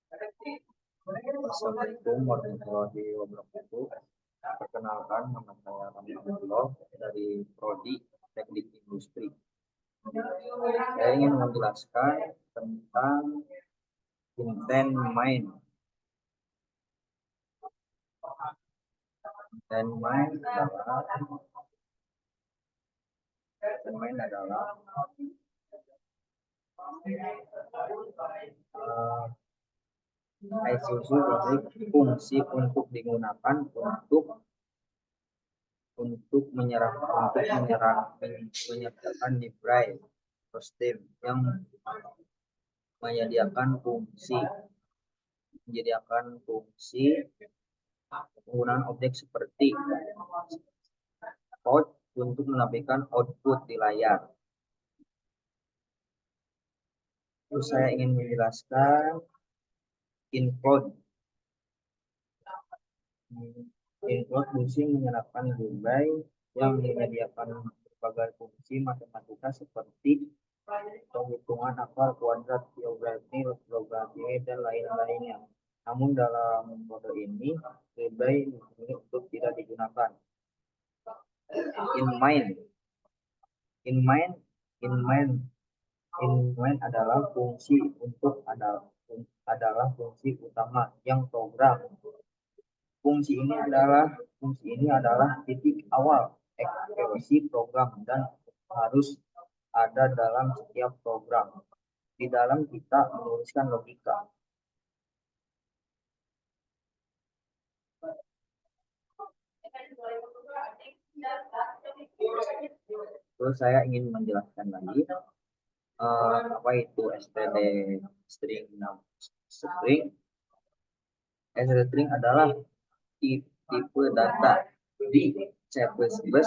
Assalamualaikum warahmatullahi wabarakatuh. Perkenalkan, nama saya Rami Abdullah dari Prodi Teknik Industri. Saya ingin menjelaskan tentang intent mind. Intent mind adalah Isuzu fungsi untuk digunakan untuk menyertakan library sistem yang menyediakan fungsi penggunaan objek seperti out untuk menampilkan output di layar. Terus saya ingin menjelaskan include fungsi menyerapkan library yang menyediakan berbagai fungsi matematika seperti penghitungan akar, kuadrat, geometri, logaritma, dan lain-lainnya. Namun dalam model ini library memilih untuk tidak digunakan. In mind adalah fungsi utama yang program. Fungsi ini adalah titik awal eksekusi program dan harus ada dalam setiap program. Di dalam kita menuliskan logika. Terus saya ingin menjelaskan lagi apa itu std string. Std string adalah tipe data di C++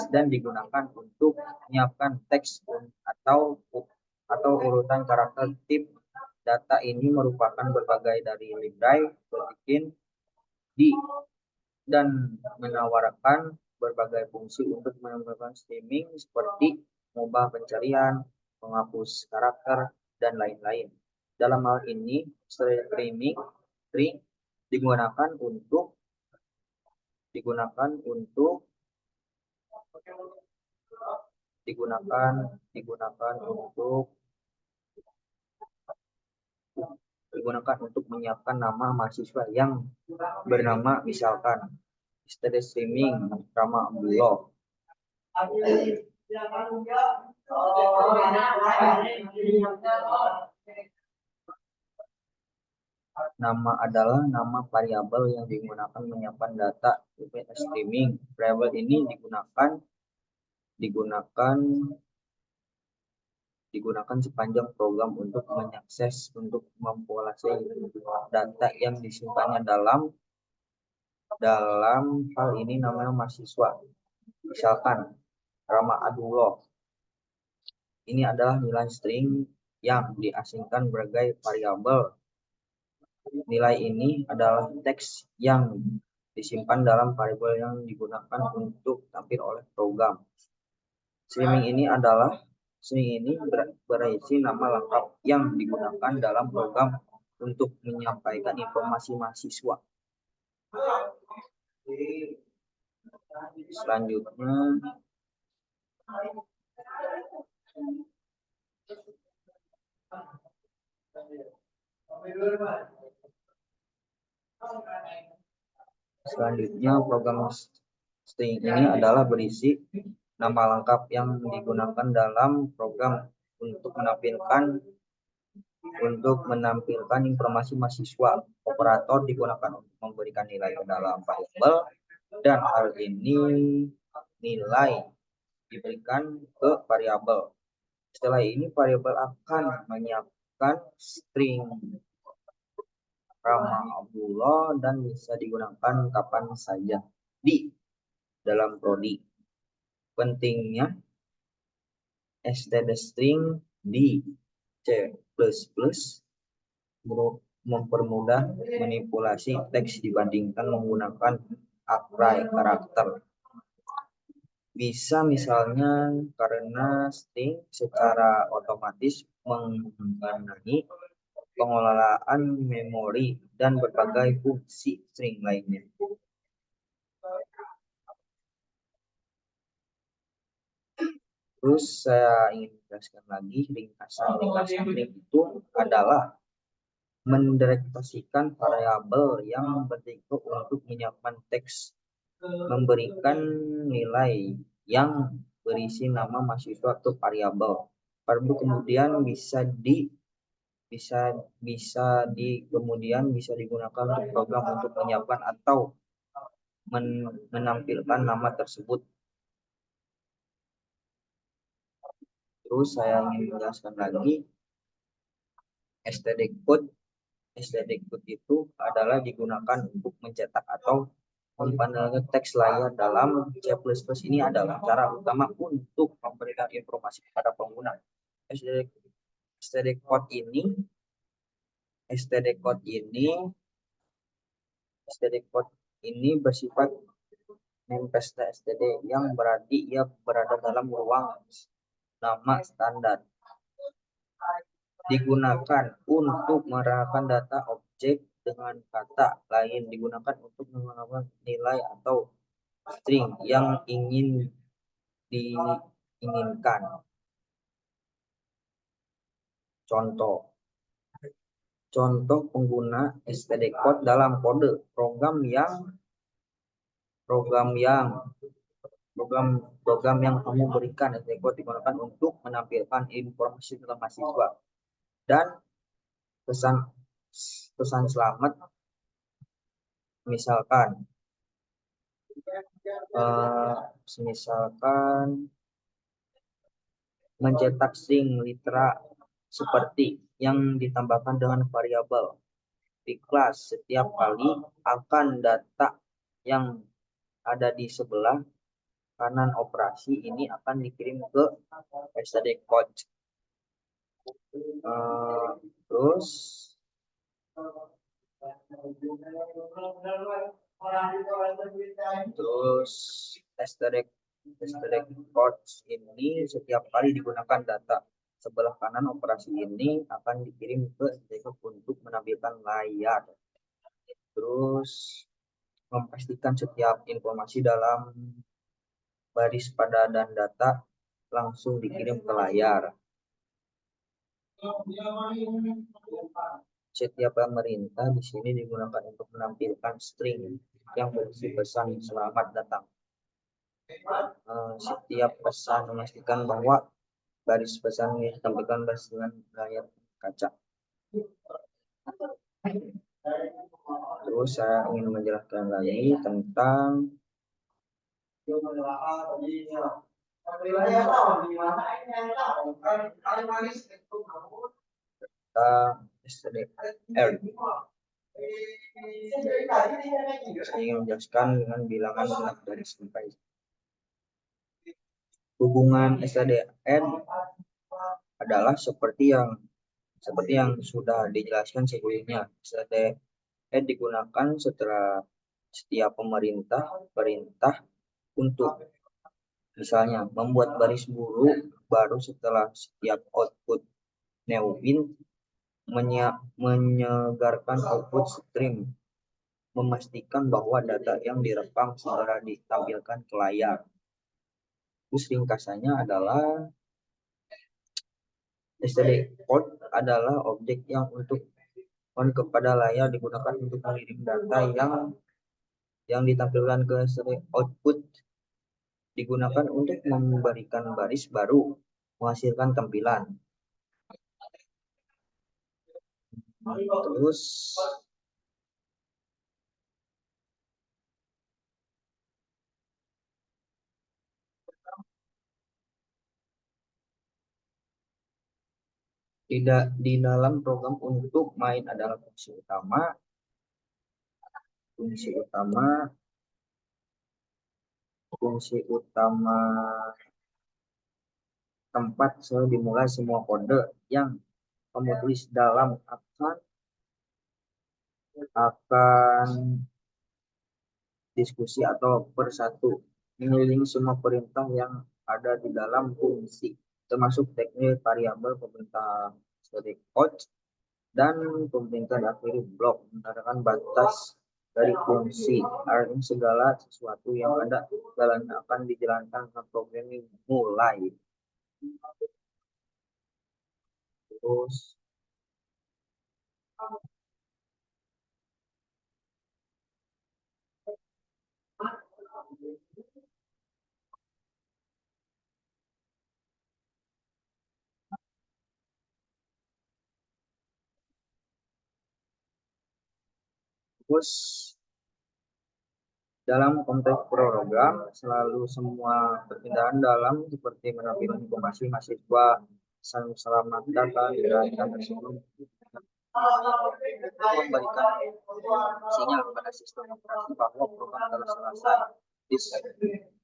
dan digunakan untuk menyiapkan teks atau urutan karakter. Tip data ini merupakan berbagai dari library bikin dan menawarkan berbagai fungsi untuk menambahkan streaming seperti mengubah pencarian, menghapus karakter, dan lain-lain. Dalam hal ini, streaming digunakan untuk menyiapkan nama mahasiswa yang bernama misalkan std streaming Rama Abdullah. Nama adalah nama variabel yang digunakan menyiapkan data streaming. Variabel ini digunakan sepanjang program untuk mengakses untuk mempopulasi data yang disimpannya dalam hal ini namanya mahasiswa. Misalkan Rama Abdullah. Ini adalah nilai string yang diasingkan berbagai variabel. Nilai ini adalah teks yang disimpan dalam variabel yang digunakan untuk tampil oleh program. Streaming ini berisi nama lengkap yang digunakan dalam program untuk menyampaikan informasi mahasiswa. Selanjutnya, program string ini adalah berisi nama lengkap yang digunakan dalam program untuk menampilkan informasi mahasiswa. Operator digunakan untuk memberikan nilai ke dalam variabel, dan hal ini nilai diberikan ke variabel. Setelah ini variabel akan menyiapkan string Rama Abdullah dan bisa digunakan kapan saja di dalam prodi. Pentingnya std string di C++ mempermudah manipulasi teks dibandingkan menggunakan array karakter. Bisa misalnya karena string secara otomatis mengenai pengelolaan memori, dan berbagai fungsi string lainnya. Terus saya ingin menjelaskan lagi ringkasan string itu adalah mendirektisasikan variabel yang berbentuk untuk menyiapkan teks, memberikan nilai yang berisi nama mahasiswa ke variabel. Variabel kemudian kemudian bisa digunakan untuk program untuk menyiapkan atau menampilkan nama tersebut. Terus saya ingin menjelaskan lagi std code. Std code itu adalah digunakan untuk mencetak atau mempanelkan teks layar dalam C++. Ini adalah cara utama untuk memberikan informasi kepada pengguna. std code ini bersifat namespace std yang berarti ia berada dalam ruang nama standar, digunakan untuk merahasiakan data objek, dengan kata lain digunakan untuk mengenalkan nilai atau string yang diinginkan. Contoh pengguna std code dalam kode program yang kamu berikan. Std code digunakan untuk menampilkan informasi tentang mahasiswa dan pesan selamat, misalkan mencetak string litera seperti yang ditambahkan dengan variabel di kelas. Setiap kali akan data yang ada di sebelah kanan operasi ini akan dikirim ke std code. Terus std code ini setiap kali digunakan data sebelah kanan operasi ini akan dikirim ke std code untuk menampilkan layar. Terus memastikan setiap informasi dalam baris pada dan data langsung dikirim ke layar. Setiap pemerintah di sini digunakan untuk menampilkan string yang berisi pesan selamat datang. Setiap pesan memastikan bahwa baris pesan yang ditampilkan dengan layar kaca. Terus saya ingin menjelaskan lagi tentang STDR. Saya ingin menjelaskan dengan bilangan genap dari sampai. Hubungan STDR adalah seperti yang sudah dijelaskan sebelumnya. STDR digunakan setelah setiap perintah untuk misalnya membuat baris baru setelah setiap output newbin, menyegarkan output stream, memastikan bahwa data yang direkam segera ditampilkan ke layar. Terus ringkasannya adalah std code adalah objek yang untuk kepada layar digunakan untuk mengirim data yang ditampilkan ke output, digunakan untuk memberikan baris baru, menghasilkan tampilan. Terus di dalam program untuk main adalah fungsi utama tempat dimulai semua kode yang kamu tulis dalam akan diskusi atau persatu, mengelilingi semua perintah yang ada di dalam fungsi, termasuk teknik variabel pemerintah std code. Dan pemerintah akhiri blok menetapkan batas dari fungsi, artinya segala sesuatu yang ada jalannya akan dijalankan dengan programming mulai. Terus terus dalam konteks program selalu semua perpindahan dalam seperti menampilkan informasi mahasiswa, salam selamat datang dan tanda sebelum memberikan sinyal kepada sistem operasi bahwa program telah selesai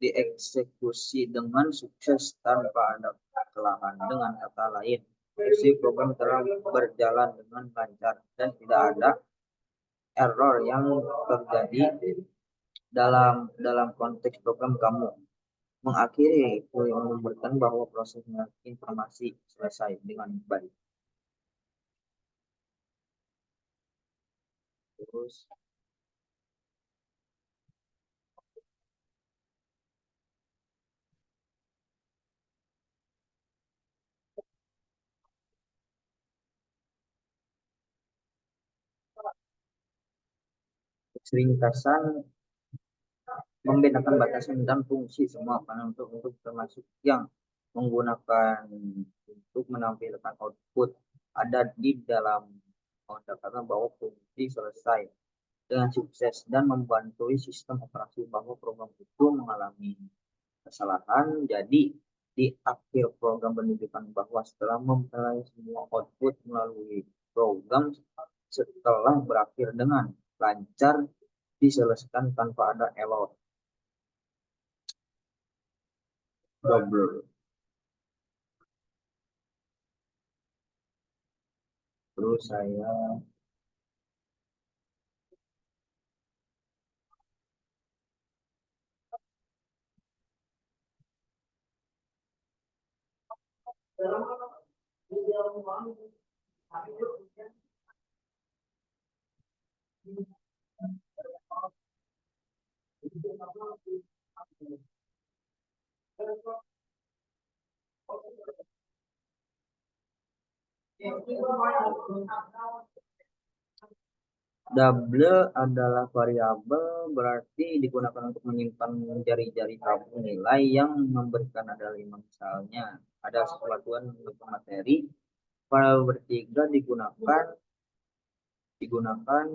dieksekusi dengan sukses tanpa ada kesalahan. Dengan kata lain, fungsi program telah berjalan dengan lancar dan tidak ada error yang terjadi dalam dalam konteks program kamu. Mengakhiri yang memberikan bahwa proses informasi selesai dengan baik. Terus ringkasan membedakan batasan dan fungsi semua untuk termasuk yang menggunakan untuk menampilkan output ada di dalam mengatakan bahwa fungsi selesai dengan sukses dan membantu sistem operasi bahwa program itu mengalami kesalahan. Jadi di akhir program menunjukkan bahwa setelah memperoleh semua output melalui program setelah berakhir dengan lancar diselesaikan tanpa ada error. Double. Terus saya double adalah variabel berarti digunakan untuk menyimpan jari-jari tabung nilai yang memberikan ada lima misalnya ada satuan untuk materi pada bertiga digunakan digunakan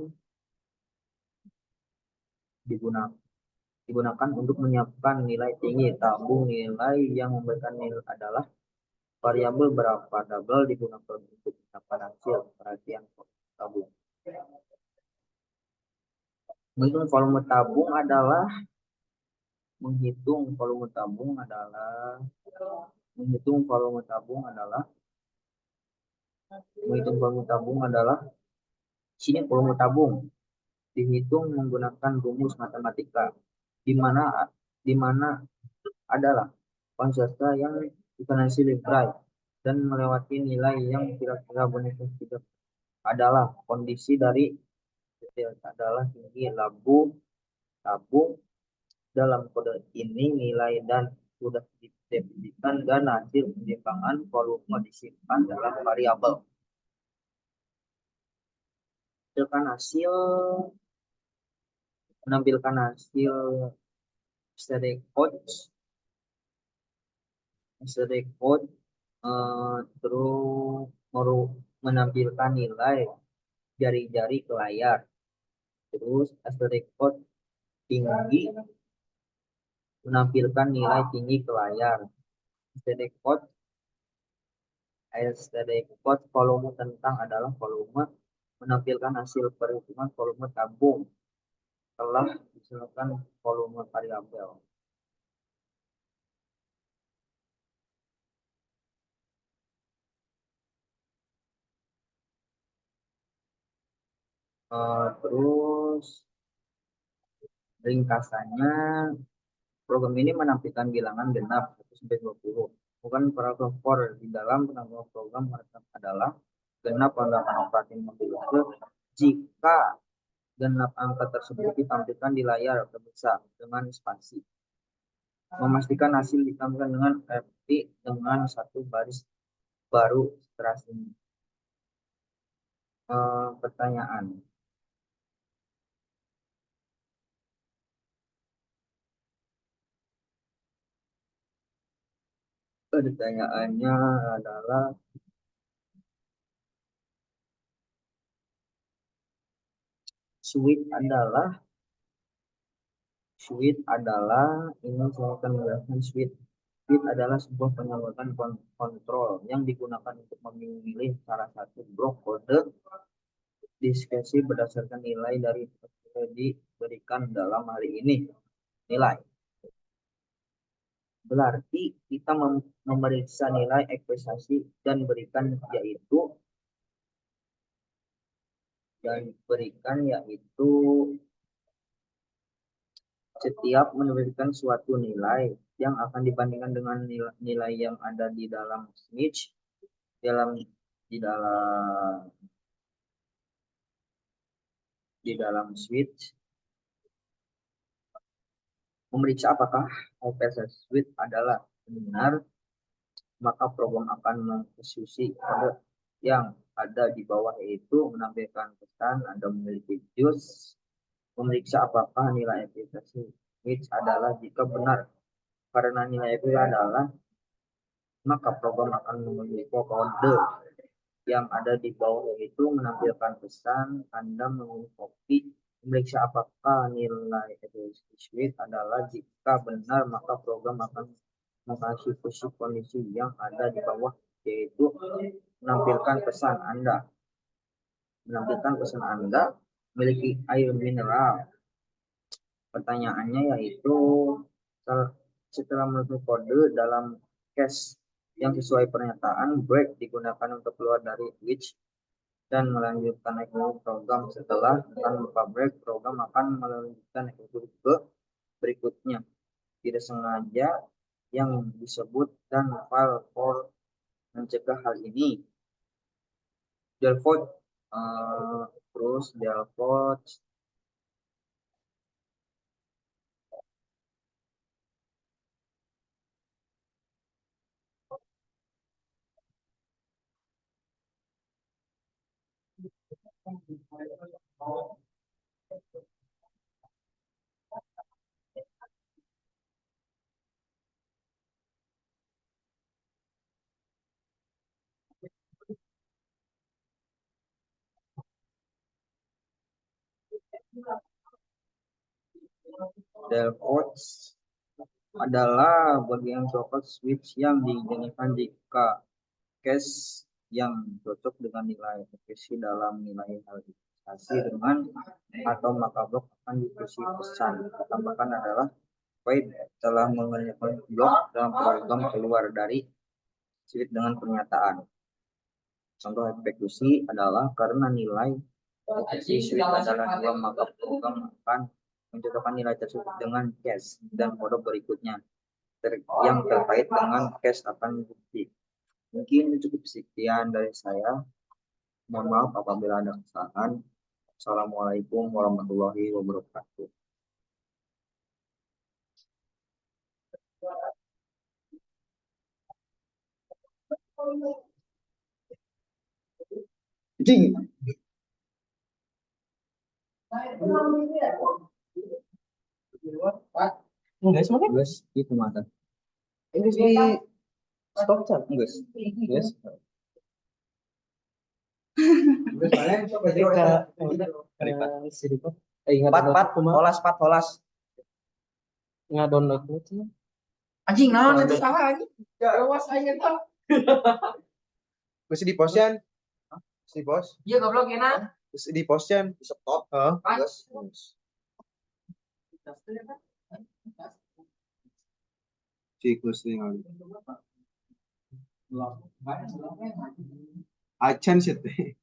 digunakan untuk menyiapkan nilai tinggi tabung nilai yang memberikan nilai adalah variabel berapa double digunakan untuk menyiapkan hasil perhatian tabung. Menghitung volume tabung adalah menghitung volume tabung adalah menghitung volume tabung adalah menghitung volume tabung adalah sini volume tabung dihitung menggunakan rumus matematika di mana di mana adalah konserta yang diferensi Lebray dan melewati nilai yang kira-kira benar tidak adalah kondisi dari adalah tinggi tabung dalam kode ini nilai dan sudah didefinisikan dan hasil penyimpanan volume disimpan dalam variabel. Menampilkan hasil menampilkan hasil study code terus menampilkan nilai jari-jari ke layar. Terus study code tinggi menampilkan nilai tinggi ke layar. Study code volume tentang adalah volume menampilkan hasil perhitungan volume tabung telah diselesaikan volume variabel. Terus ringkasannya program ini menampilkan bilangan genap 1 sampai 20. Bukan paragraf for di dalam penanggung program adalah genap anggapan operating mobil itu jika genap angka tersebut ditampilkan di layar terbuka dengan spasi. Memastikan hasil ditampilkan dengan FT dengan satu baris baru setelah ini. Pertanyaan. Pertanyaannya adalah Sweet adalah ini saya akan menjelaskan Sweet adalah sebuah penyebutan kontrol yang digunakan untuk memilih salah satu blok kode diskresi berdasarkan nilai dari yang diberikan dalam hari ini nilai. Berarti kita memeriksa nilai ekspektasi dan berikan yaitu setiap memberikan suatu nilai yang akan dibandingkan dengan nilai yang ada di dalam switch di dalam switch memeriksa apakah hypothesis switch adalah benar, maka program akan mengeksekusi kode yang ada di bawah, yaitu menampilkan pesan Anda memiliki JUS. Memeriksa apakah nilai aplikasi switch adalah jika benar, karena nilai itu adalah, maka program akan memiliki kode yang ada di bawah, yaitu menampilkan pesan Anda memiliki kopi. Memeriksa apakah nilai aplikasi switch adalah jika benar, maka program akan mengkasih kondisi yang ada di bawah, yaitu menampilkan pesan Anda memiliki air mineral. Pertanyaannya yaitu setelah menutup kode dalam cache yang sesuai pernyataan, break digunakan untuk keluar dari switch dan melanjutkan eksekusi program. Setelah tanpa break, program akan melanjutkan eksekusi ke berikutnya. Tidak sengaja yang disebut dan file for mencegah hal ini. Delport adalah bagian soket switch yang dijadikan jika cache yang cocok dengan nilai efisiensi dalam nilai halilintar dengan atau maka blok akan diisi pesan. Tambahkan adalah void telah mengerjakan blok dalam program keluar dari switch dengan pernyataan. Contoh eksekusi adalah karena nilai efisiensi switch adalah 2, maka program akan mencocokkan nilai tersebut dengan cache dan kode berikutnya yang terkait dengan cache akan bukti. Mungkin cukup sekian dari saya. Mohon maaf apabila ada kesalahan. Assalamualaikum warahmatullahi wabarakatuh. Jing. Enggak semua kan? Guys, itu mata. Ini di stop chat, guys. Guys. Holas. Nggak download itu. Anjing naon itu salah anjing. Ya awas aing eta. Mesti di postan. Di pos. Iya goblok ya nah. Mesti di postan. Di stop. Heeh. Cikus tinggal. Acan sih teh.